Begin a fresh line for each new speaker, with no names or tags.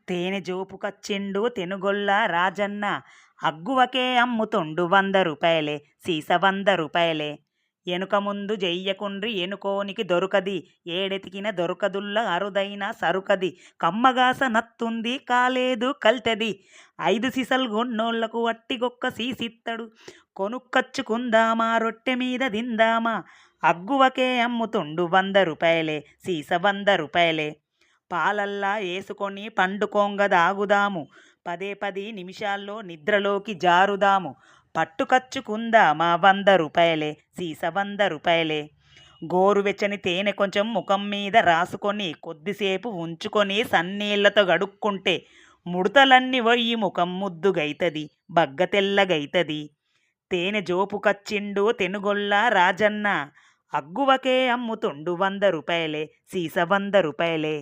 తేనె జోపుకచ్చిండు తెనుగొల్ల రాజన్న, అగ్గువకే అమ్ముతుండు 100 రూపాయలే, సీస 100 రూపాయలే. ఎనుక ముందు చెయ్యకుండ్రి ఎనుకోనికి దొరకది, ఏడెతికిన దొరకదుల్ల అరుదైన సరుకది. కమ్మగాస నత్తుంది కాలేదు కల్తెది, 5 సీసలు గొన్నోళ్లకు వట్టిగొక్క సీసిత్తడు. కొనుక్కచ్చుకుందామా రొట్టె మీద దిందామా, అగ్గువకే అమ్ముతుండు 100 రూపాయలే, సీస 100 రూపాయలే. పాలల్లా ఏసుకొని పండుకోంగ దాగుదాము, 10 నిమిషాల్లో నిద్రలోకి జారుదాము. పట్టుకచ్చుకుందామా 100 రూపాయలే, సీస 100 రూపాయలే. గోరువెచ్చని తేనె కొంచెం ముఖం మీద రాసుకొని కొద్దిసేపు ఉంచుకొని సన్నీళ్లతో గడుక్కుంటే ముడతలన్నీ వొయ్యి ముఖం ముద్దుగైతది, బగ్గ తెల్లగైతది. తేనె జోపుకచ్చిండు తెనుగొల్ల రాజన్న, అగ్గువకే అమ్ముతుండు 100 రూపాయలే, సీస 100 రూపాయలే.